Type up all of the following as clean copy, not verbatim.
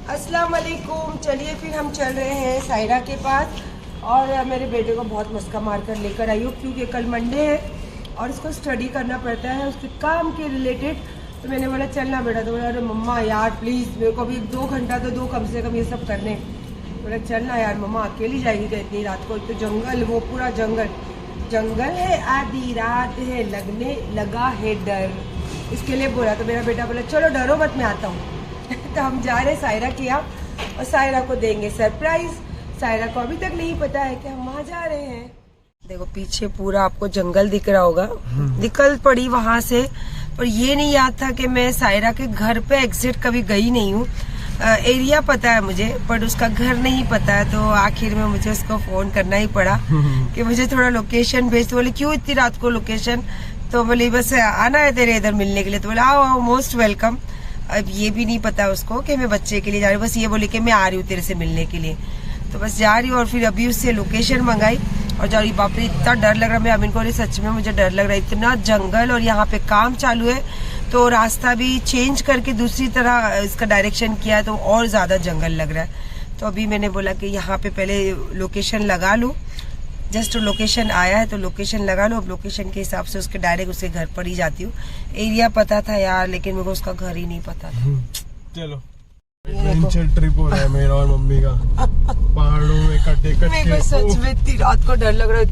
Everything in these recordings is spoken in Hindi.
अस्सलाम वालेकुम। चलिए फिर हम चल रहे हैं सायरा के पास और मेरे बेटे को बहुत मस्का मार कर लेकर आई हूँ क्योंकि कल मंडे है और इसको स्टडी करना पड़ता है उसके काम के रिलेटेड। तो मैंने बोला चलना बेटा। तो बोला अरे मम्मा यार प्लीज़ मेरे को अभी 2 घंटा तो दो कम से कम ये सब करने। बोला चलना यार मम्मा अकेली जाएगी क्या इतनी रात को। तो जंगल, वो पूरा जंगल है, आधी रात है, लगने लगा है डर, इसके लिए बोला। तो मेरा बेटा बोला चलो डरो मत मैं आता हूँ। तो हम जा रहे हैं सायरा के यहाँ और सायरा को देंगे सरप्राइज। सायरा को अभी तक नहीं पता है कि हम वहाँ जा रहे हैं। देखो पीछे पूरा आपको जंगल दिख रहा होगा। निकल पड़ी वहाँ से, पर ये नहीं याद था कि मैं सायरा के घर पे एग्जिट कभी गई नहीं हूँ। एरिया पता है मुझे पर उसका घर नहीं पता है। तो आखिर में मुझे उसको फोन करना ही पड़ा कि मुझे थोड़ा लोकेशन भेज। तो बोले क्यों इतनी रात को लोकेशन। तो बोले बस आना है तेरे इधर मिलने के लिए। तो बोले आओ आओ मोस्ट वेलकम। अब ये भी नहीं पता उसको कि मैं बच्चे के लिए जा रही हूँ, बस ये बोली कि मैं आ रही हूँ तेरे से मिलने के लिए। तो बस जा रही हूँ और फिर अभी उससे लोकेशन मंगाई और जा रही। बाप रे इतना डर लग रहा है। मैं अमीन को सच में मुझे डर लग रहा है, इतना जंगल और यहाँ पे काम चालू है तो रास्ता भी चेंज करके दूसरी तरह इसका डायरेक्शन किया है तो और ज्यादा जंगल लग रहा है। तो अभी मैंने बोला कि यहाँ पे पहले लोकेशन लगा लूँ। जस्ट लोकेशन आया है तो लोकेशन लगा लो। अब लोकेशन के हिसाब से उसके डायरेक्ट उसके घर पर ही जाती हूँ। एरिया पता था यार लेकिन मेरे को उसका घर ही नहीं पता था। चलो एडवेंचर ट्रिप हो रहा है मेरा और मम्मी का पहाड़ों में कटे कटे। मेरे को सच में इतनी रात को डर लग रहा है।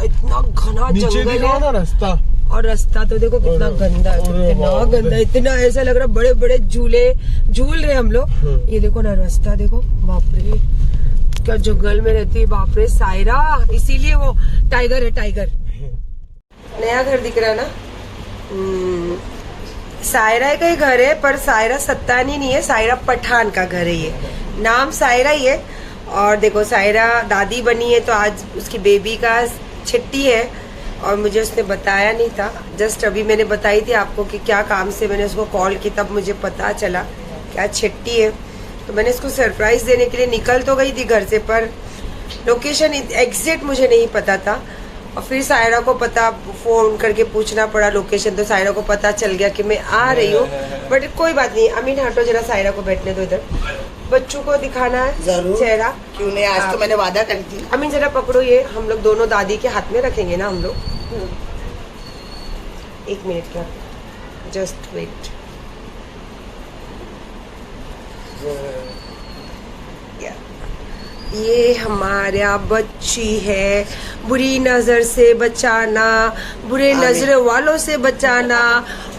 इतना घना जंगल है ना रास्ता, और रास्ता तो देखो कितना गंदा है, कितना गंदा, इतना ऐसा लग रहा है बड़े बड़े झूले झूल रहे हम लोग। ये देखो ना रास्ता देखो, बाप रे क्या जंगल में रहती है। बाप रे सायरा, इसीलिए वो टाइगर है टाइगर। नया घर दिख रहा है ना। सायरा का ही घर है पर सायरा सत्तानी नहीं है, सायरा पठान का घर है। ये नाम सायरा ही है। और देखो सायरा दादी बनी है तो आज उसकी बेबी का छुट्टी है और मुझे उसने बताया नहीं था। जस्ट अभी मैंने बताई थी आपको कि क्या काम से मैंने उसको कॉल की तब मुझे पता चला क्या छुट्टी है। तो मैंने इसको सरप्राइज देने के लिए निकल तो गई थी घर से पर लोकेशन एग्जैक्ट मुझे नहीं पता था। और फिर सायरा को पता, फोन करके पूछना पड़ा लोकेशन। तो सायरा को पता चल गया कि मैं आ रही हूँ। बट कोई बात नहीं, अमीन हटो जरा, सायरा को बैठने दो इधर। बच्चों को दिखाना है चेहरा, क्यों नहीं, आज तो मैंने वादा कर दी। अमीन जरा पकड़ो ये, हम लोग दोनों दादी के हाथ में रखेंगे ना हम लोग। 1 मिनट का जस्ट वेट। ये हमारा बच्ची है। बुरी नज़र से बचाना, बुरे नज़र वालों से बचाना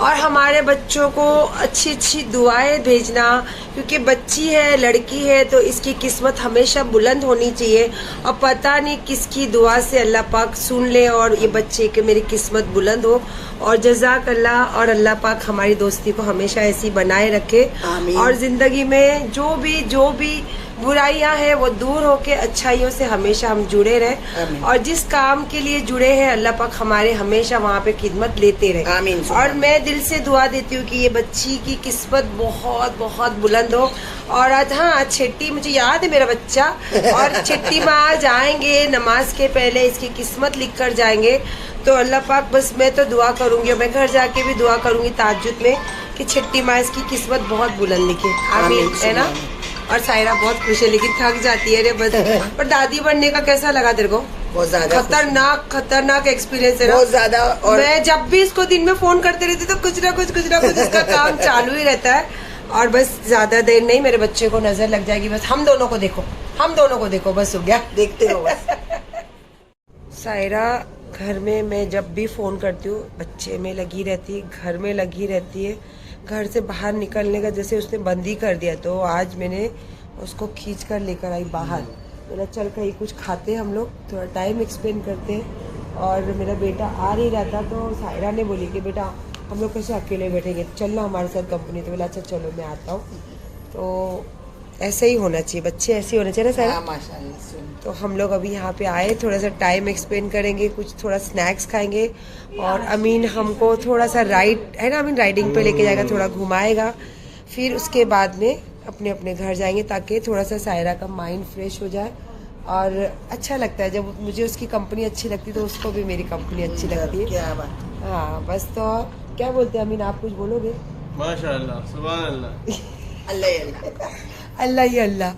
और हमारे बच्चों को अच्छी अच्छी दुआएं भेजना क्योंकि बच्ची है, लड़की है तो इसकी किस्मत हमेशा बुलंद होनी चाहिए। और पता नहीं किसकी दुआ से अल्लाह पाक सुन ले और ये बच्चे के मेरी किस्मत बुलंद हो। और जज़ाक अल्लाह। और अल्लाह पाक हमारी दोस्ती को हमेशा ऐसी बनाए रखे और जिंदगी में जो भी बुराइयां हैं वो दूर होके अच्छाइयों से हमेशा हम जुड़े रहे। और जिस काम के लिए जुड़े हैं अल्लाह पाक हमारे हमेशा वहाँ पे खिदमत लेते रहे। आमीन। और मैं दिल से दुआ देती हूँ कि ये बच्ची की किस्मत बहुत बहुत बुलंद हो। और आज हाँ छठी, मुझे याद है मेरा बच्चा, और छठी में आज आएंगे नमाज के पहले इसकी किस्मत लिख कर जाएंगे। तो अल्लाह पाक बस मैं तो दुआ करूंगी, मैं घर जाके भी दुआ करूंगी ताज्जुद में कि छठी माँ इसकी किस्मत बहुत बुलंद लिखे। आमीन, है ना। और सायरा बहुत खुश है लेकिन थक जाती है रे बस। पर दादी बनने का कैसा लगा तेरे को? बहुत ज्यादा खतरनाक एक्सपीरियंस है ना, बहुत ज्यादा। और मैं जब भी इसको दिन में फोन करते रहती तो कुछ ना कुछ इसका काम चालू ही रहता है। और बस ज्यादा देर नहीं, मेरे बच्चे को नजर लग जाएगी। बस हम दोनों को देखो बस हो गया, देखते हो बस। सायरा घर में मैं जब भी फोन करती हूँ बच्चे में लगी रहती है, घर में लगी रहती है। घर से बाहर निकलने का जैसे उसने बंद ही कर दिया। तो आज मैंने उसको खींच कर लेकर आई बाहर। बोला चल कहीं कुछ खाते हम लोग, थोड़ा टाइम एक्सपेंड करते हैं। और मेरा बेटा आ नहीं रहा था तो सायरा ने बोली कि बेटा हम लोग कैसे अकेले बैठेंगे, चलना हमारे साथ कंपनी। तो बोला अच्छा चलो मैं आता हूँ। तो ऐसे ही होना चाहिए, बच्चे ऐसे ही होने चाहिए ना सायरा। माशाल्लाह। तो हम लोग अभी यहाँ पे आए, थोड़ा सा टाइम एक्सपेंड करेंगे, कुछ थोड़ा स्नैक्स खाएंगे। और अमीन हमको थोड़ा सा राइड है ना, अमीन राइडिंग पे लेके जाएगा, थोड़ा घुमाएगा। फिर उसके बाद में अपने अपने घर जाएंगे ताकि थोड़ा सा सायरा का माइंड फ्रेश हो जाए। और अच्छा लगता है जब मुझे उसकी कंपनी अच्छी लगती तो उसको भी मेरी कंपनी अच्छी लगती है। क्या बात। हाँ बस। तो क्या बोलते हैं अमीन, आप कुछ बोलोगे? माशाल्लाह, सुभान अल्लाह। अल्लाह अल्लाह ही अल्लाह।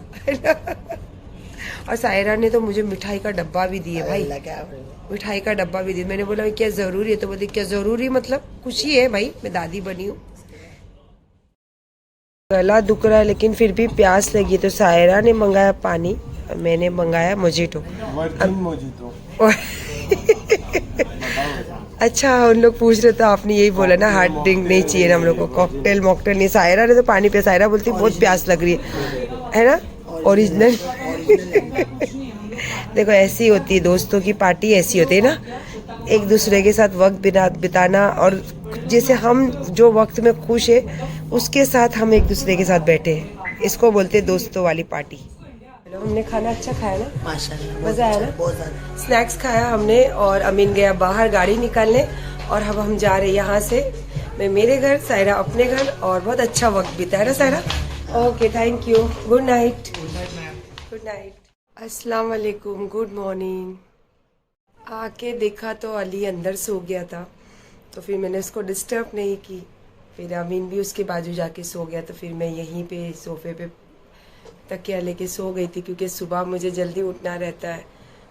और सायरा ने तो मुझे मिठाई का डब्बा भी दिए भाई, अल्लाह क्या बोले। मिठाई का डब्बा भी दिया। मैंने बोला क्या ज़रूरी है, तो बोली क्या ज़रूरी मतलब खुशी है भाई, मैं दादी बनी हूँ। गला दुख रहा है लेकिन फिर भी प्यास लगी, तो सायरा ने मंगाया पानी, मैंने मंगाया मोजिटो। Virgin mojito. अच्छा उन लोग पूछ रहे तो आपने यही बोला ना हार्ड ड्रिंक नहीं चाहिए ना हम लोग को, कॉकटेल मॉकटेल नहीं। सायरा ने तो पानी पिया, सायरा बोलती बहुत प्यास लग रही है ना, ओरिजिनल। देखो ऐसी होती है दोस्तों की पार्टी, ऐसी होती है ना, एक दूसरे के साथ वक्त बिताना, और जैसे हम जो वक्त में खुश है उसके साथ हम एक दूसरे के साथ बैठे हैं, इसको बोलते हैं दोस्तों वाली पार्टी। हमने खाना अच्छा खाया ना, माशाल्लाह मजा आया ना, बहुत ज्यादा। स्नैक्स खाया हमने, और अमीन गया बाहर गाड़ी निकालने, और अब हम जा रहे हैं यहाँ से, मैं मेरे घर, सायरा अपने घर, और बहुत अच्छा वक्त बिताया ना Saira. Okay thank you, good night. Good night, अस्सलाम वालेकुम, गुड मॉर्निंग। आके देखा तो अली अंदर सो गया था, तो फिर मैंने उसको डिस्टर्ब नहीं की, फिर अमीन भी उसके बाजू जाके सो गया, तो फिर मैं यहीं पे सोफे पे तकिया लेके सो गई थी, क्योंकि सुबह मुझे जल्दी उठना रहता है,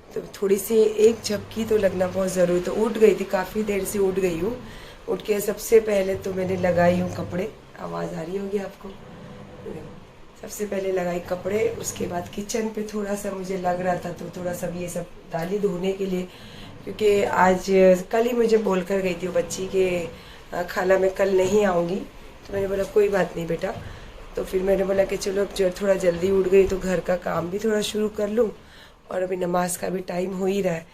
तो थोड़ी सी एक झपकी तो लगना बहुत ज़रूरी, तो उठ गई थी, काफ़ी देर से उठ गई हूँ। उठ के सबसे पहले तो मैंने लगाई हूँ कपड़े, आवाज़ आ रही होगी आपको, सबसे पहले लगाई कपड़े, उसके बाद किचन पे थोड़ा सा मुझे लग रहा था, तो थोड़ा सा ये सब डाली धोने के लिए, क्योंकि आज कल ही मुझे बोल कर गई थी वो बच्ची के खाला मैं कल नहीं आऊँगी, तो मैंने बोला कोई बात नहीं बेटा, तो फिर मैंने बोला कि चलो थोड़ा जल्दी उठ गई तो घर का काम भी थोड़ा शुरू कर लूँ, और अभी नमाज का भी टाइम हो ही रहा है,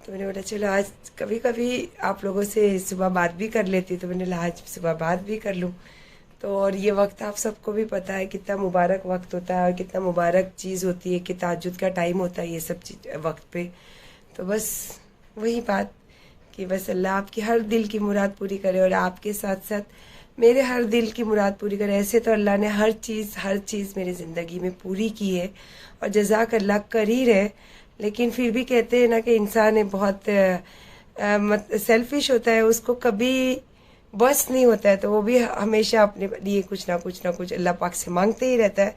तो मैंने बोला चलो आज कभी कभी आप लोगों से सुबह बात भी कर लेती, तो मैंने बोला आज सुबह बात भी कर लूँ। तो और ये वक्त आप सबको भी पता है कितना मुबारक वक्त होता है, और कितना मुबारक चीज़ होती है कि ताज्जुद का टाइम होता है ये सब चीज़ वक्त पे, तो बस वही बात कि बस अल्लाह आपकी हर दिल की मुराद पूरी करे, और आपके साथ साथ मेरे हर दिल की मुराद पूरी करे। ऐसे तो अल्लाह ने हर चीज़ मेरी ज़िंदगी में पूरी की है, और जज़ाक अल्लाह कर ही रहे, लेकिन फिर भी कहते हैं ना कि इंसान बहुत सेल्फिश होता है, उसको कभी बस नहीं होता है, तो वो भी हमेशा अपने लिए कुछ ना कुछ अल्लाह पाक से मांगते ही रहता है।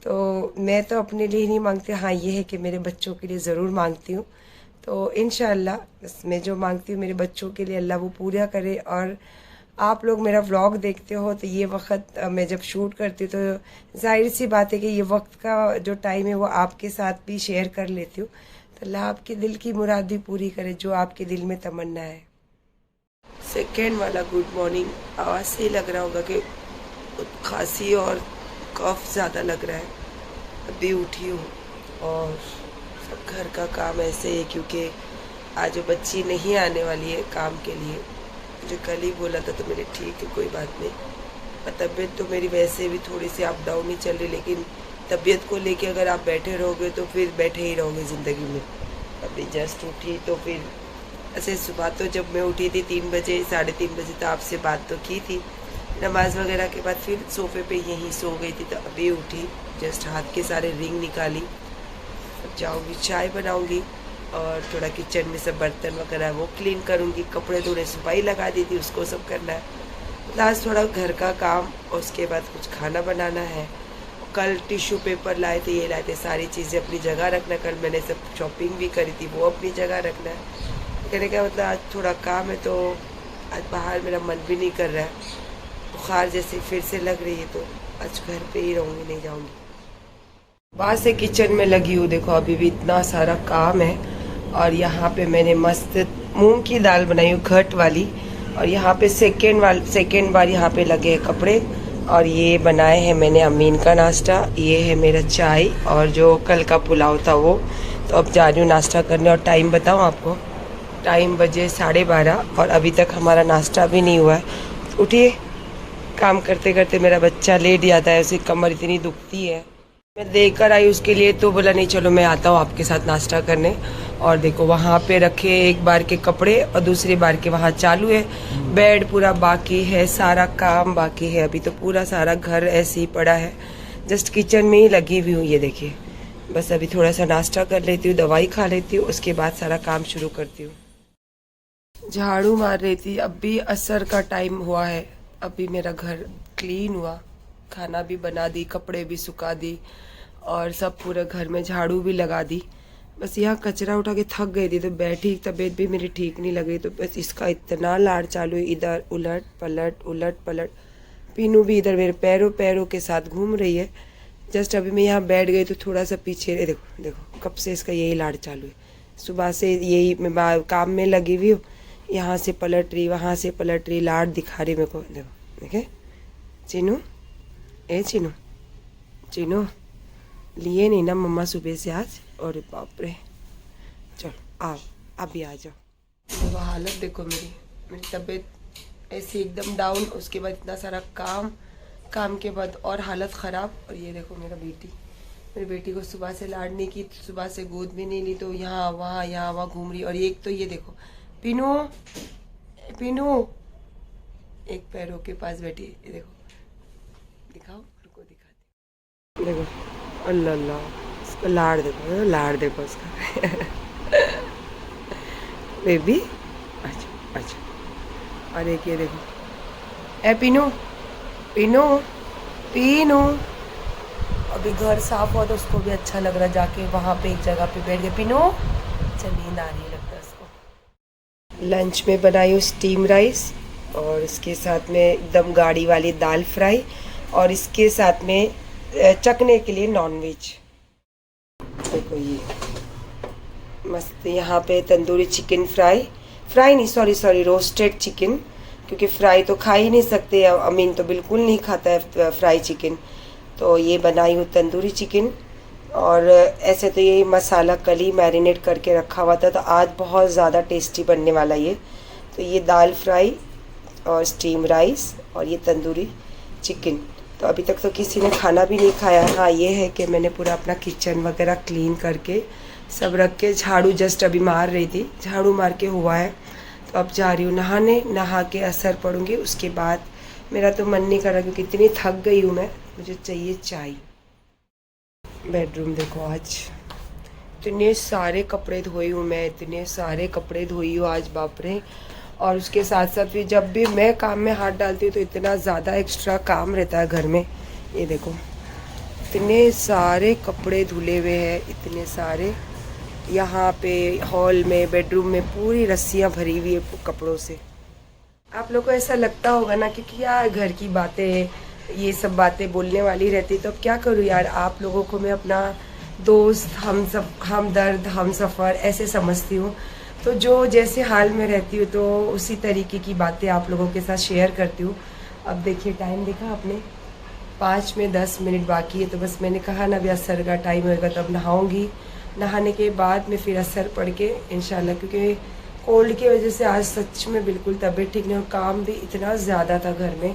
तो मैं तो अपने लिए नहीं मांगती, हाँ ये है कि मेरे बच्चों के लिए ज़रूर मांगती हूँ, तो इंशाअल्लाह मैं जो मांगती हूँ मेरे बच्चों के लिए अल्लाह वो पूरा करे। और आप लोग मेरा व्लॉग देखते हो तो ये वक्त मैं जब शूट करती हूँ तो जाहिर सी बात है कि ये वक्त का जो टाइम है वो आपके साथ भी शेयर कर लेती हूँ, तो अल्लाह आपके दिल की मुराद भी पूरी करे जो आपके दिल में तमन्ना है। सेकेंड वाला गुड मॉर्निंग, आवाज़ से ही लग रहा होगा कि खांसी और कफ ज़्यादा लग रहा है। अभी उठी हूँ और सब घर का काम ऐसे है, क्योंकि आज जो बच्ची नहीं आने वाली है काम के लिए, मुझे कल ही बोला था, तो मेरे ठीक है कोई बात नहीं। और तबीयत तो मेरी वैसे भी थोड़ी सी अप डाउन ही चल रही, लेकिन तबीयत को लेके अगर आप बैठे रहोगे तो फिर बैठे ही रहोगे ज़िंदगी में। अभी जस्ट उठी तो फिर ऐसे सुबह तो जब मैं उठी थी 3 बजे 3:30 बजे, तो आपसे बात तो की थी, नमाज वगैरह के बाद फिर सोफे पे यहीं सो गई थी, तो अभी उठी, जस्ट हाथ के सारे रिंग निकाली, अब जाऊँगी चाय बनाऊँगी, और थोड़ा किचन में सब बर्तन वगैरह वो क्लीन करूँगी, कपड़े थोड़े सफाई लगा दी थी उसको सब करना है, लास्ट थोड़ा घर का काम, और उसके बाद कुछ खाना बनाना है। कल टिश्यू पेपर लाए थे, ये लाए थे, सारी चीज़ें अपनी जगह रखना, कल मैंने सब शॉपिंग भी करी थी वो अपनी जगह रखना है। कहने का मतलब आज थोड़ा काम है, तो आज बाहर मेरा मन भी नहीं कर रहा है, बुखार जैसे फिर से लग रही है, तो आज घर पे ही रहूँगी, नहीं जाऊँगी। बाहर से किचन में लगी हूँ, देखो अभी भी इतना सारा काम है, और यहाँ पे मैंने मस्त मूंग की दाल बनाई हूँ घट वाली, और यहाँ पे सेकेंड बार यहाँ पे लगे हैं कपड़े, और ये बनाए हैं मैंने अमीन का नाश्ता, ये है मेरा चाय, और जो कल का पुलाव था वो। तो अब जा रही हूँ नाश्ता करने, और टाइम बताऊँ आपको, टाइम बजे 12:30, और अभी तक हमारा नाश्ता भी नहीं हुआ है। उठिए, काम करते करते मेरा बच्चा लेट जाता है, उसकी कमर इतनी दुखती है, मैं देकर आई उसके लिए, तो बोला नहीं चलो मैं आता हूँ आपके साथ नाश्ता करने। और देखो वहाँ पे रखे एक बार के कपड़े, और दूसरी बार के वहाँ चालू है, बेड पूरा बाकी है, सारा काम बाकी है, अभी तो पूरा सारा घर ऐसे ही पड़ा है, जस्ट किचन में ही लगी हुई हूँ। ये देखिए, बस अभी थोड़ा सा नाश्ता कर लेती हूँ, दवाई खा लेती हूँ, उसके बाद सारा काम शुरू करती हूँ। झाड़ू मार रही थी, अब भी असर का टाइम हुआ है, अभी मेरा घर क्लीन हुआ, खाना भी बना दी, कपड़े भी सुखा दी और सब पूरा घर में झाड़ू भी लगा दी। बस यहाँ कचरा उठा के थक गई थी तो बैठी, तबीयत भी मेरी ठीक नहीं लग रही, तो बस इसका इतना लाड़ चालू है, इधर उलट पलट। पीनू भी इधर मेरे पैरों के साथ घूम रही है। जस्ट अभी मैं यहाँ बैठ गई तो थोड़ा सा पीछे, देखो कब से इसका यही लाड़ चालू है। सुबह से यही मैं काम में लगी हुई हूँ, यहाँ से पलट रही, वहाँ से पलट रही, लाड़ दिखा रही मेरे को। देखो देखे चिनू, ए चिनू लिए नहीं ना मम्मा सुबह से आज। और बाप रे, चलो आओ अभी आ जाओ। देखो हालत देखो मेरी तबीयत ऐसी एकदम डाउन, उसके बाद इतना सारा काम के बाद और हालत ख़राब। और ये देखो मेरी बेटी को सुबह से लाड़ने की, सुबह से गोद में नहीं ली तो यहाँ वहाँ घूम रही। और एक तो ये देखो पीनू एक पैरों के पास बैठी है, ये देखो, दिखाओ रुको दिखाती, देखो अल्लाह उसका लाड़ देखो उसका बेबी। अच्छा और एक ये देखो, ए पीनू अभी घर साफ हुआ तो उसको भी अच्छा लग रहा, जाके वहाँ पे एक जगह पे बैठ गए। पीनू चल नींद आ रही है लगता है उसको। लंच में बनाई हूँ स्टीम राइस और इसके साथ में एकदम गाढ़ी वाली दाल फ्राई और इसके साथ में चखने के लिए नॉनवेज। देखो ये मस्त, यहाँ पे तंदूरी चिकन फ्राई नहीं सॉरी रोस्टेड चिकन, क्योंकि फ्राई तो खा ही नहीं सकते, अमीन तो बिल्कुल नहीं खाता है फ्राई चिकन। तो ये बनाई हूँ तंदूरी चिकन। और ऐसे तो ये मसाला कल ही मैरिनेट करके रखा हुआ था, तो आज बहुत ज़्यादा टेस्टी बनने वाला ये। तो ये दाल फ्राई और स्टीम राइस और ये तंदूरी चिकन। तो अभी तक तो किसी ने खाना भी नहीं खाया। हाँ ये है कि मैंने पूरा अपना किचन वगैरह क्लीन करके सब रख के, झाड़ू जस्ट अभी मार रही थी, झाड़ू मार के हुआ है। तो अब जा रही हूँ नहाने, नहा के असर पढ़ूँगी, उसके बाद मेरा तो मन नहीं कर रहा क्योंकि इतनी थक गई हूँ मैं, मुझे चाहिए चाय। बेडरूम देखो, आज इतने सारे कपड़े धोई हूँ मैं, इतने सारे कपड़े धोई हूँ आज, बाप रे। और उसके साथ साथ भी जब भी मैं काम में हाथ डालती हूँ तो इतना ज़्यादा एक्स्ट्रा काम रहता है घर में। ये देखो इतने सारे कपड़े धुले हुए हैं, इतने सारे। यहाँ पे हॉल में, बेडरूम में पूरी रस्सियाँ भरी हुई है कपड़ों से। आप लोगों को ऐसा लगता होगा ना कि क्या घर की बातें, ये सब बातें बोलने वाली रहती, तो अब क्या करूँ यार। आप लोगों को मैं अपना दोस्त, हमदर्द, हमसफ़र ऐसे समझती हूँ। तो जो जैसे हाल में रहती हूँ तो उसी तरीके की बातें आप लोगों के साथ शेयर करती हूँ। अब देखिए टाइम देखा आपने, 5 में 10 मिनट बाकी है। तो बस मैंने कहा ना अभी असर का टाइम होएगा तो अब नहाऊँगी, नहाने के बाद में फिर असर पढ़ के इंशाल्लाह, क्योंकि कोल्ड की वजह से आज सच में बिल्कुल तबीयत ठीक नहीं और काम भी इतना ज़्यादा था घर में।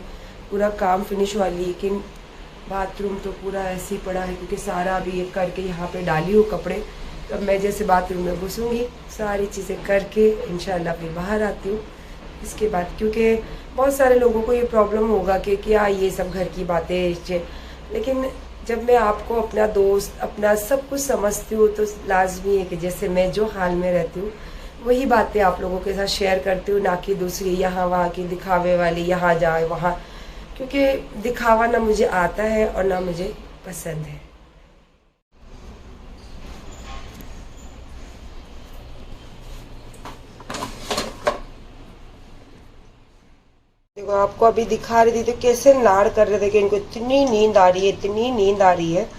पूरा काम फिनिश हुआ, लेकिन बाथरूम तो पूरा ऐसे ही पड़ा है क्योंकि सारा अभी ये करके यहाँ पे डाली हूँ कपड़े। तो मैं जैसे बाथरूम में घुसूँगी, सारी चीज़ें करके इंशाल्लाह फिर बाहर आती हूँ इसके बाद, क्योंकि बहुत सारे लोगों को ये प्रॉब्लम होगा कि क्या ये सब घर की बातें। लेकिन जब मैं आपको अपना दोस्त, अपना सब कुछ समझती हूँ तो लाजमी है कि जैसे मैं जो हाल में रहती हूँ वही बातें आप लोगों के साथ शेयर करती हूँ, ना कि दूसरी यहाँ वहाँ की दिखावे वाली, यहाँ जाए वहाँ, क्योंकि दिखावा ना मुझे आता है और ना मुझे पसंद है। देखो आपको अभी दिखा रही थी तो कैसे लाड़ कर रहे थे कि इनको इतनी नींद आ रही है, इतनी नींद आ रही है।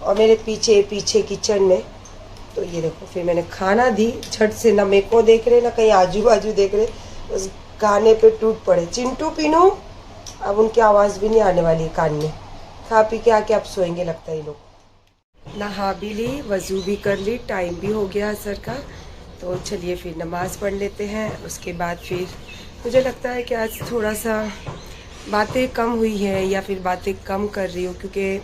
और मेरे पीछे किचन में, तो ये देखो फिर मैंने खाना दी झट से, ना मेरे को देख रहे ना कहीं आजू बाजू देख रहे, उस गाने पे टूट पड़े। चिंटू पीनू, अब उनकी आवाज़ भी नहीं आने वाली कान में। खा पी के आके अब सोएंगे लगता है ये लोग। नहा भी ली, वज़ू भी कर ली, टाइम भी हो गया असर का। तो चलिए फिर नमाज़ पढ़ लेते हैं, उसके बाद फिर मुझे लगता है कि आज थोड़ा सा बातें कम हुई है या फिर बातें कम कर रही हूँ, क्योंकि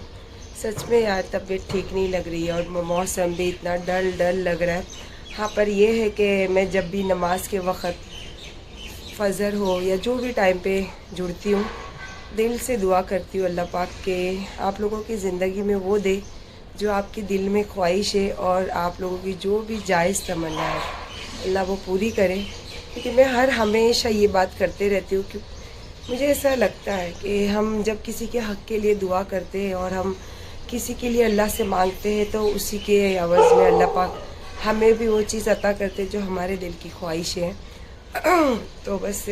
सच में यार तबीयत ठीक नहीं लग रही है और मौसम भी इतना डल लग रहा है। हाँ पर यह है कि मैं जब भी नमाज के वक़्त फ़जर हो या जो भी टाइम पे जुड़ती हूँ, दिल से दुआ करती हूँ अल्लाह पाक के आप लोगों की ज़िंदगी में वो दे जो आपकी दिल में ख्वाहिश है और आप लोगों की जो भी जायज़ तमन्ना है अल्लाह वो पूरी करे। क्योंकि मैं हमेशा ये बात करते रहती हूँ मुझे ऐसा लगता है कि हम जब किसी के हक़ के लिए दुआ करते हैं और हम किसी के लिए अल्लाह से मांगते हैं तो उसी के एवज़ में अल्लाह पाक हमें भी वो चीज़ अता करते जो हमारे दिल की ख्वाहिश है। तो बस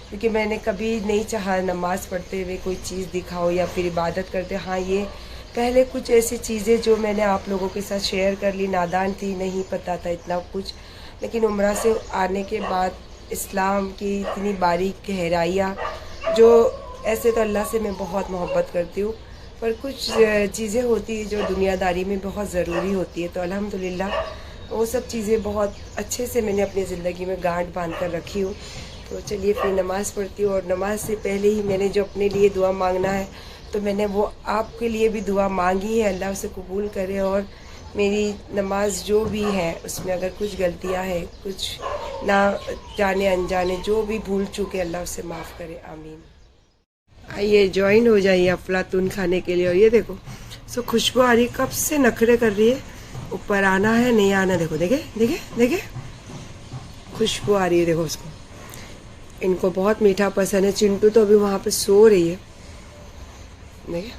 क्योंकि मैंने कभी नहीं चाहा नमाज़ पढ़ते हुए कोई चीज़ दिखाओ या फिर इबादत करते। हाँ, ये पहले कुछ ऐसी चीज़ें जो मैंने आप लोगों के साथ शेयर कर ली, नादान थी, नहीं पता था इतना कुछ, लेकिन उम्रा से आने के बाद इस्लाम की इतनी बारीक गहराइयाँ जो ऐसे तो अल्लाह से मैं बहुत मोहब्बत करती हूँ, पर कुछ चीज़ें होती हैं जो दुनियादारी में बहुत ज़रूरी होती है। तो अल्हम्दुलिल्लाह वो सब चीज़ें बहुत अच्छे से मैंने अपनी ज़िंदगी में गांठ बांध कर रखी हूँ। तो चलिए फिर नमाज़ पढ़ती हूँ। और नमाज से पहले ही मैंने जो अपने लिए दुआ मांगना है तो मैंने वो आपके लिए भी दुआ मांगी है, अल्लाह उसे कबूल करे और मेरी नमाज जो भी है उसमें अगर कुछ गलतियाँ हैं, कुछ ना जाने अनजाने जो भी भूल चूके, अल्लाह उसे माफ़ करे, आमीन। आइए ज्वाइन हो जाइए अफलातून खाने के लिए। और ये देखो सो खुशबू आ रही, कब से नखरे कर रही है, ऊपर आना है नहीं आना, देखो देखे देखे देखे खुशबू आ रही है, देखो उसको, इनको बहुत मीठा पसंद है। चिंटू तो अभी वहाँ पे सो रही है, देखे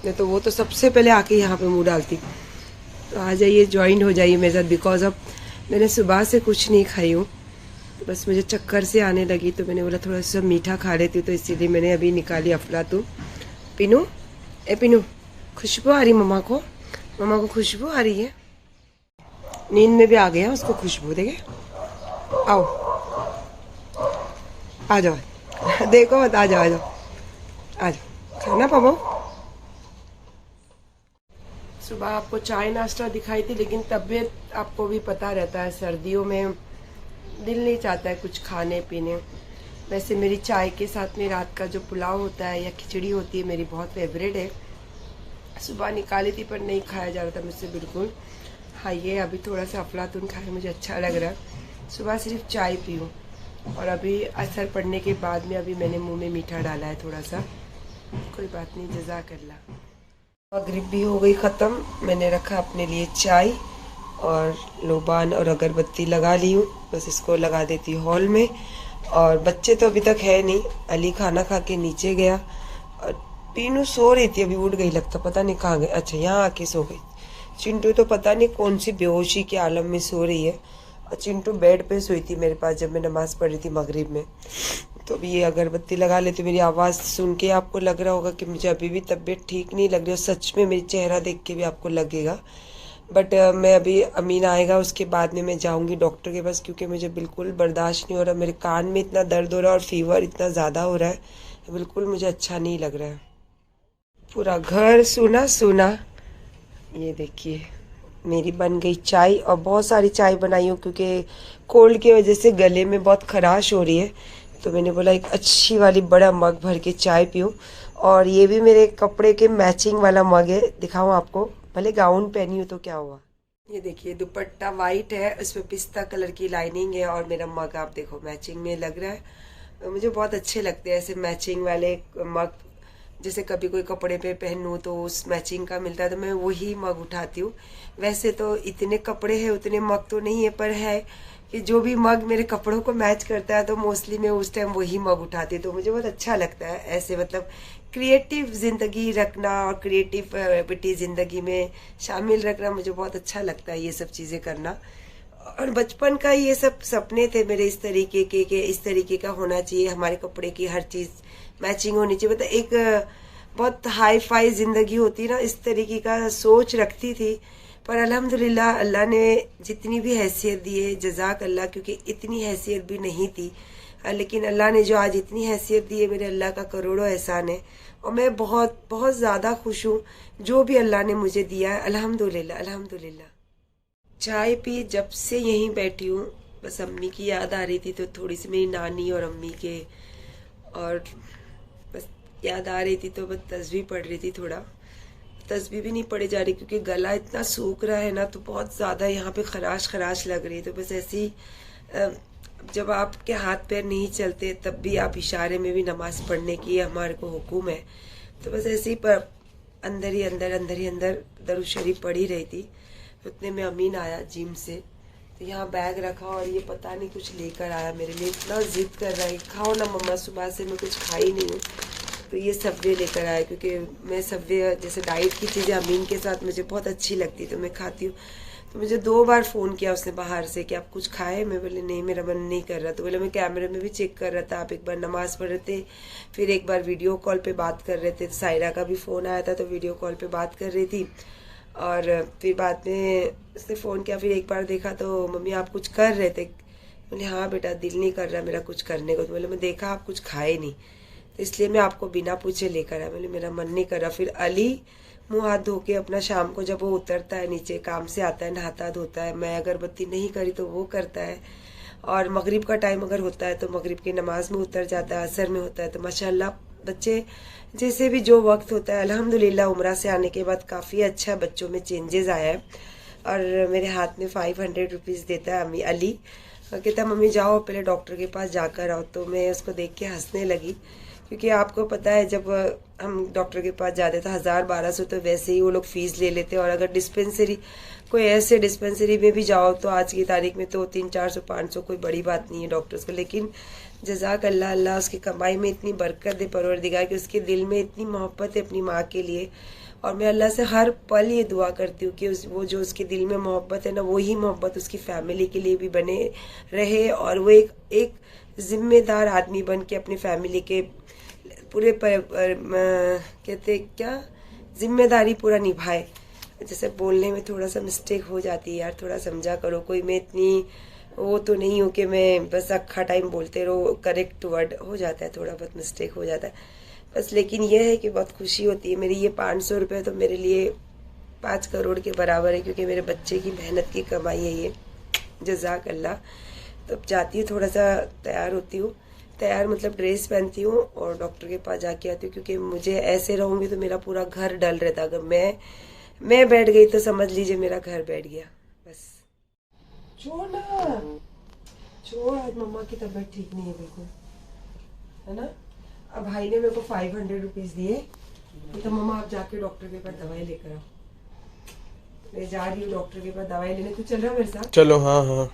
नहीं तो वो तो सबसे पहले आके यहाँ पे मुँह डालती। तो आ जाइए ज्वाइन हो जाइए मेरे साथ, बिकॉज अब मैंने सुबह से कुछ नहीं खाई हूँ, बस मुझे चक्कर से आने लगी तो मैंने बोला थोड़ा सा मीठा खा लेती हूँ, तो इसीलिए मैंने अभी निकाली अफलातून। पिनू, ए पिनू, खुशबू आ रही मम्मा को खुशबू आ रही है, नींद में भी आ गया उसको खुशबू, देखे, आओ आ जाओ देखो मत, आ जाओ खाना पापा। सुबह आपको चाय नाश्ता दिखाई थी, लेकिन तबीयत आपको भी पता रहता है, सर्दियों में दिल नहीं चाहता है कुछ खाने पीने। वैसे मेरी चाय के साथ में रात का जो पुलाव होता है या खिचड़ी होती है मेरी बहुत फेवरेट है। सुबह निकाली थी पर नहीं खाया जा रहा था मुझसे बिल्कुल। हाँ, ये अभी थोड़ा सा अफलातून खाया, मुझे अच्छा लग रहा है। सुबह सिर्फ चाय पीऊँ और अभी असर पड़ने के बाद में अभी मैंने मुंह में मीठा डाला है थोड़ा सा, कोई बात नहीं, जज़ाकल्लाह। मगरिब भी हो गई ख़त्म, मैंने रखा अपने लिए चाय और लोबान और अगरबत्ती लगा ली हूँ, बस इसको लगा देती हॉल में। और बच्चे तो अभी तक है नहीं, अली खाना खा के नीचे गया और पीनू सो रही थी, अभी उठ गई लगता, पता नहीं कहाँ गई, अच्छा यहाँ आके सो गई। चिंटू तो पता नहीं कौन सी बेहोशी के आलम में सो रही है, और चिंटू बेड पे सोई थी मेरे पास जब मैं नमाज़ पढ़ रही थी मगरिब में। तो अभी ये अगरबत्ती लगा लेती। मेरी आवाज़ सुन के आपको लग रहा होगा कि मुझे अभी भी तबीयत ठीक नहीं लग रही, और सच में मेरी चेहरा देख के भी आपको लगेगा। बट मैं अभी अमीन आएगा उसके बाद में मैं जाऊंगी डॉक्टर के पास, क्योंकि मुझे बिल्कुल बर्दाश्त नहीं हो रहा, मेरे कान में इतना दर्द हो रहा है और फीवर इतना ज़्यादा हो रहा है, बिल्कुल मुझे अच्छा नहीं लग रहा है। पूरा घर सूना सूना। ये देखिए मेरी बन गई चाय, और बहुत सारी चाय बनाई हूँ क्योंकि कोल्ड की वजह से गले में बहुत खराश हो रही है, तो मैंने बोला एक अच्छी वाली बड़ा मग भर के चाय पीऊँ। और ये भी मेरे कपड़े के मैचिंग वाला मग है, दिखाऊँ आपको, भले गाउन पहनी हूँ तो क्या हुआ। ये देखिए दुपट्टा वाइट है, उसमें पिस्ता कलर की लाइनिंग है, और मेरा मग आप देखो मैचिंग में लग रहा है। मुझे बहुत अच्छे लगते हैं ऐसे मैचिंग वाले मग, जैसे कभी कोई कपड़े पे पहनूँ तो उस मैचिंग का मिलता है तो मैं वही मग उठाती हूँ। वैसे तो इतने कपड़े हैं उतने मग तो नहीं है, पर है कि जो भी मग मेरे कपड़ों को मैच करता है तो मोस्टली मैं उस टाइम वही मग उठाती हूँ। तो मुझे बहुत अच्छा लगता है ऐसे, मतलब क्रिएटिव ज़िंदगी रखना और क्रिएटिविटी ज़िंदगी में शामिल रखना मुझे बहुत अच्छा लगता है, ये सब चीज़ें करना। और बचपन का ये सब सपने थे मेरे इस तरीके के, कि इस तरीके का होना चाहिए, हमारे कपड़े की हर चीज़ मैचिंग होनी चाहिए, मतलब एक बहुत हाई फाई ज़िंदगी होती ना, इस तरीके का सोच रखती थी। पर अल्हम्दुलिल्लाह अल्लाह ने जितनी भी हैसियत दी है, जज़ाक अल्लाह, क्योंकि इतनी हैसियत भी नहीं थी, लेकिन अल्लाह ने जो आज इतनी हैसियत दी है, मेरे अल्लाह का करोड़ों एहसान है। और मैं बहुत बहुत ज़्यादा खुश हूँ जो भी अल्लाह ने मुझे दिया है, अल्हम्दुलिल्लाह अल्हम्दुलिल्लाह। चाय पी जब से यहीं बैठी हूँ, बस अम्मी की याद आ रही थी, तो थोड़ी सी मेरी नानी और अम्मी के, और बस याद आ रही थी तो बस तस्बीह पढ़ रही थी। थोड़ा तस्बीह भी नहीं पढ़े जा रही क्योंकि गला इतना सूख रहा है ना, तो बहुत ज़्यादा यहाँ पे खराश खराश लग रही है। तो बस ऐसे ही जब आपके हाथ पैर नहीं चलते तब भी आप इशारे में भी नमाज़ पढ़ने की हमारे को हुक्म है। तो बस ऐसे ही पर अंदर ही अंदर दरूद शरीफ पढ़ ही रही थी। उतने में अमीन आया जिम से, तो यहाँ बैग रखा और ये पता नहीं कुछ लेकर आया मेरे लिए, इतना जिद कर रहा है खाओ ना मम्मा, सुबह से मैं कुछ खाई नहीं हूँ। तो ये सब्वे लेकर आया क्योंकि मैं सब्वे जैसे डाइट की चीज़ें अमीन के साथ मुझे बहुत अच्छी लगती तो मैं खाती हूँ। तो मुझे 2 बार फ़ोन किया उसने बाहर से कि आप कुछ खाए, मैं बोले नहीं मेरा मन नहीं कर रहा। तो बोले मैं कैमरे में भी चेक कर रहा था, आप एक बार नमाज़ पढ़ रहे थे, फिर एक बार वीडियो कॉल पे बात कर रहे थे। सायरा का भी फ़ोन आया था तो वीडियो कॉल पे बात कर रही थी, और फिर बाद में उसने फ़ोन किया, फिर एक बार देखा तो मम्मी आप कुछ कर रहे थे। बोले हाँ बेटा दिल नहीं कर रहा मेरा कुछ करने को। तो बोले मैं देखा आप कुछ खाए नहीं तो इसलिए मैं आपको बिना पूछे लेकर आया। बोले मेरा मन नहीं कर रहा। फिर अली मुंह हाथ धो के अपना शाम को जब वो उतरता है नीचे काम से आता है नहाता धोता है, मैं अगरबत्ती नहीं करी तो वो करता है, और मगरिब का टाइम अगर होता है तो मगरिब की नमाज में उतर जाता है, असर में होता है। तो माशाल्लाह बच्चे जैसे भी जो वक्त होता है अल्हम्दुलिल्लाह उम्रा से आने के बाद काफ़ी अच्छा बच्चों में चेंजेस आया है। और मेरे हाथ में 500 रुपीज़ देता है अम्मी अली, कहता मम्मी जाओ पहले डॉक्टर के पास जाकर आओ। तो मैं उसको देख के हंसने लगी क्योंकि आपको पता है जब हम डॉक्टर के पास जाते थे 1000-1200 तो वैसे ही वो लोग फीस ले लेते हैं, और अगर डिस्पेंसरी कोई ऐसे डिस्पेंसरी में भी जाओ तो आज की तारीख में तो 300-400-500 कोई बड़ी बात नहीं है डॉक्टर्स को। लेकिन जज़ाक अल्लाह, अल्लाह उसकी कमाई में इतनी बरकत दे परवरदिगार कि उसके दिल में इतनी मोहब्बत है अपनी माँ के लिए। और मैं अल्लाह से हर पल ये दुआ करती हूँ कि वो जो उसके दिल में मोहब्बत है ना, वही मोहब्बत उसकी फैमिली के लिए भी बने रहे, और वो एक जिम्मेदार आदमी बन के अपनी फैमिली के पूरे कहते क्या जिम्मेदारी पूरा निभाए। जैसे बोलने में थोड़ा सा मिस्टेक हो जाती है यार, थोड़ा समझा करो। कोई मैं इतनी वो तो नहीं हूँ कि मैं बस अक्खा टाइम बोलते रहो, करेक्ट वर्ड हो जाता है, थोड़ा बहुत मिस्टेक हो जाता है बस। लेकिन ये है कि बहुत खुशी होती है मेरी। ये 500 रुपये तो मेरे लिए 5 करोड़ के बराबर है क्योंकि मेरे बच्चे की मेहनत की कमाई है ये, जज़ाक अल्लाह। तो जाती हूँ थोड़ा सा तैयार होती हूँ, तैयार मतलब ड्रेस पहनती हूँ और डॉक्टर के पास जाके आती हूँ क्योंकि मुझे ऐसे रहूँगी तो मेरा पूरा घर डल रहता। अगर मैं बैठ गई तो समझ लीजिए मेरा घर बैठ गया बस। छोड़ ना, छोड़, आज मम्मा की तबीयत ठीक नहीं है बिल्कुल, है ना। अब भाई ने मेरे को 500 रुपीज़ दिए तो मम्मा आप जाके डॉक्टर के पास दवाई लेकर आओ। मैं जा रही हूँ डॉक्टर के पास दवाई लेने, तू चल रहा मेरे साथ? चलो हाँ हाँ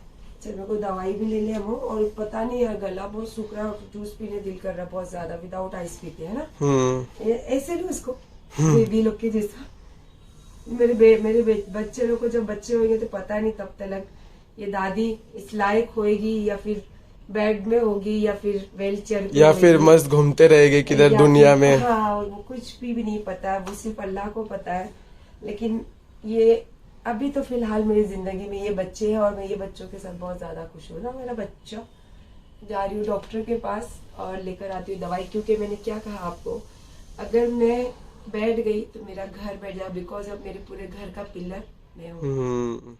चल, मेरे को दवाई भी ले ले हम। और पता नहीं यार गला बहुत सूख रहा है, जूस पीने दिल कर रहा है बहुत ज्यादा, विदाउट आइस पीते है ना। ऐसे नहीं उसको बेबी लोग के जैसा। मेरे बच्चे लोग को जब बच्चे होंगे तो पता नहीं तब तक ये दादी इस लायक होएगी या फिर बेड में होगी या फिर व्हीलचेयर या फिर मस्त घूमते रहेगी किधर दुनिया में। हाँ, वो कुछ भी नहीं पता है, वो सिर्फ अल्लाह को पता है। लेकिन ये अभी तो फिलहाल मेरी जिंदगी में ये बच्चे हैं और मैं ये बच्चों के साथ बहुत ज्यादा खुश हूँ ना। मेरा बच्चा, जा रही हूँ डॉक्टर के पास और लेकर आती हूँ दवाई, क्योंकि मैंने क्या कहा आपको, अगर मैं बैठ गई तो मेरा घर बैठ जाए, बिकॉज अब मेरे पूरे घर का पिलर मैं हूँ।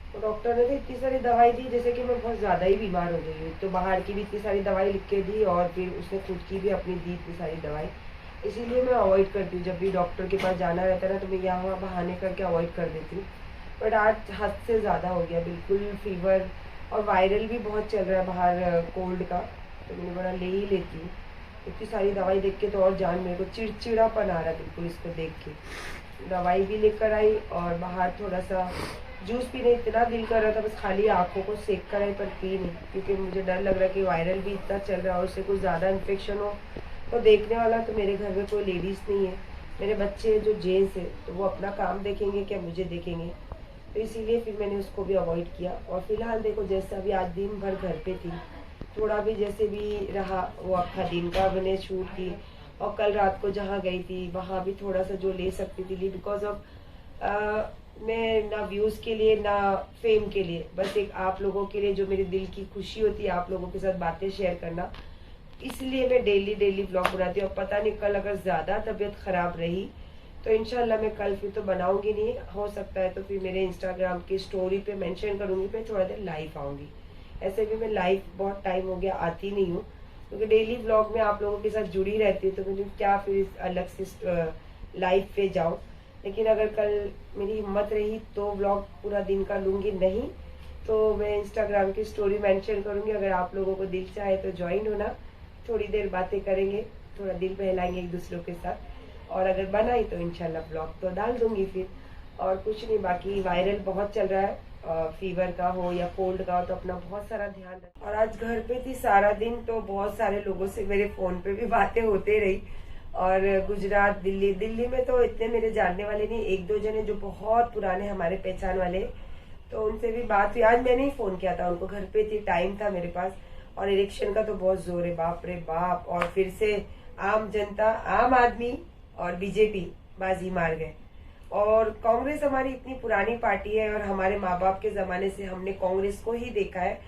तो डॉक्टर ने तो इतनी सारी दवाई दी जैसे कि मैं बहुत ज्यादा ही बीमार हो गई हूँ। तो बाहर की भी इतनी सारी दवाई लिख के दी और फिर उसने खुद की भी अपनी दी इतनी सारी दवाई। इसीलिए मैं अवॉइड करती हूँ, जब भी डॉक्टर के पास जाना रहता है ना तो मैं यहाँ वहाँ बहाने करके अवॉइड कर देती हूँ। बट आज हद से ज़्यादा हो गया, बिल्कुल फीवर और वायरल भी बहुत चल रहा है बाहर कोल्ड का, तो मैंने बोला ले ही लेती हूँ। इतनी सारी दवाई देख के तो और जान मेरे को चिड़चिड़ापन आ रहा है बिल्कुल इसको देख के। दवाई भी लेकर आई और बाहर थोड़ा सा जूस पीने इतना दिल कर रहा था, बस खाली आँखों को सेक कर आई पर पी नहीं, क्योंकि मुझे डर लग रहा है कि वायरल भी इतना चल रहा है और उससे कुछ ज़्यादा इन्फेक्शन हो तो देखने वाला तो मेरे घर में कोई लेडीज़ नहीं है, मेरे बच्चे जो जेंट्स है तो वो अपना काम देखेंगे क्या मुझे देखेंगे। तो इसीलिए फिर मैंने उसको भी अवॉइड किया। और फिलहाल देखो जैसे अभी आज दिन भर घर पे थी, थोड़ा भी जैसे भी रहा वो आखा दिन का मैंने शूट की, और कल रात को जहाँ गई थी वहाँ भी थोड़ा सा जो ले सकती थी ली, बिकॉज ऑफ मैं ना व्यूज़ के लिए ना फेम के लिए, बस एक आप लोगों के लिए जो मेरे दिल की खुशी होती है आप लोगों के साथ बातें शेयर करना, इसलिए मैं डेली व्लॉग बनाती हूँ। पता नहीं कल अगर ज़्यादा तबीयत ख़राब रही तो इंशाल्लाह मैं कल फिर तो बनाऊंगी नहीं, हो सकता है तो फिर मेरे इंस्टाग्राम की स्टोरी पे मेंशन करूंगी, फिर थोड़ा देर लाइव आऊँगी। ऐसे भी मैं लाइव बहुत टाइम हो गया आती नहीं हूँ, क्योंकि डेली व्लॉग में आप लोगों के साथ जुड़ी रहती हूँ तो मुझे क्या फिर अलग से लाइव पे जाऊँ। लेकिन अगर कल मेरी हिम्मत रही तो व्लॉग पूरा दिन का लूँगी, नहीं तो मैं इंस्टाग्राम की स्टोरी मेंशन करूँगी। अगर आप लोगों को दिल चाहे तो ज्वाइन होना, थोड़ी देर बातें करेंगे, थोड़ा दिल बहलाएंगे एक दूसरों के साथ, और अगर बनाई तो इंशाल्लाह ब्लॉग तो डाल दूंगी फिर। और कुछ नहीं, बाकी वायरल बहुत चल रहा है, फीवर का हो या कोल्ड का हो, तो अपना बहुत सारा ध्यान रखें। और आज घर पे थी सारा दिन, तो बहुत सारे लोगों से मेरे फोन पे भी बातें होते रही। और गुजरात, दिल्ली में तो इतने मेरे जानने वाले नहीं, एक दो जने जो बहुत पुराने हमारे पहचान वाले, तो उनसे भी बात हुई। आज मैंने ही फोन किया था उनको, घर पे थी, टाइम था मेरे पास। और इलेक्शन का तो बहुत जोर है, बाप रे बाप। और फिर से आम जनता, आम आदमी और बीजेपी बाजी मार गए। और कांग्रेस हमारी इतनी पुरानी पार्टी है और हमारे माँ बाप के जमाने से हमने कांग्रेस को ही देखा है।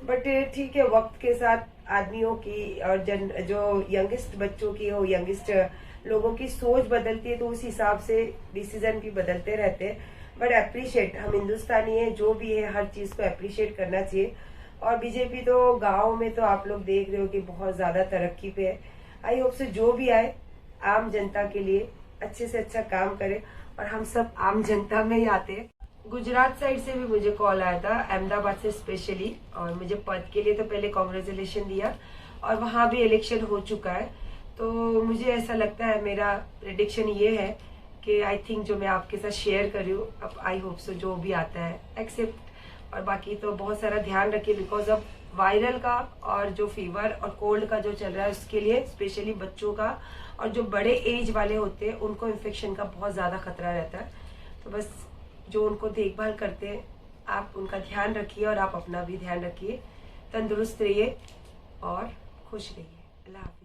बट ठीक है, वक्त के साथ आदमियों की और जो यंगेस्ट बच्चों की हो, यंगेस्ट लोगों की सोच बदलती है, तो उस हिसाब से डिसीजन भी बदलते रहते हैं। बट अप्रिशिएट, हम हिंदुस्तानी है, जो भी है हर चीज को अप्रिशिएट करना चाहिए। और बीजेपी तो गाँव में तो आप लोग देख रहे हो कि बहुत ज्यादा तरक्की पे है। आई होप से जो भी आए आम जनता के लिए अच्छे से अच्छा काम करे, और हम सब आम जनता में ही आते हैं। गुजरात साइड से भी मुझे कॉल आया था, अहमदाबाद से स्पेशली, और मुझे पद के लिए तो पहले कांग्रेचुलेशन दिया, और वहां भी इलेक्शन हो चुका है। तो मुझे ऐसा लगता है, मेरा प्रेडिक्शन ये है कि आई थिंक जो मैं आपके साथ शेयर कर रही हूँ, अब आई होप सो जो भी आता है एक्सेप्ट। और बाकी तो बहुत सारा ध्यान रखिए, बिकॉज अब वायरल का और जो फीवर और कोल्ड का जो चल रहा है, उसके लिए स्पेशली बच्चों का और जो बड़े एज वाले होते हैं उनको इन्फेक्शन का बहुत ज्यादा खतरा रहता है। तो बस जो उनको देखभाल करते हैं, आप उनका ध्यान रखिए और आप अपना भी ध्यान रखिए। तंदुरुस्त रहिए और खुश रहिए। अल्लाह हाफ़िज़।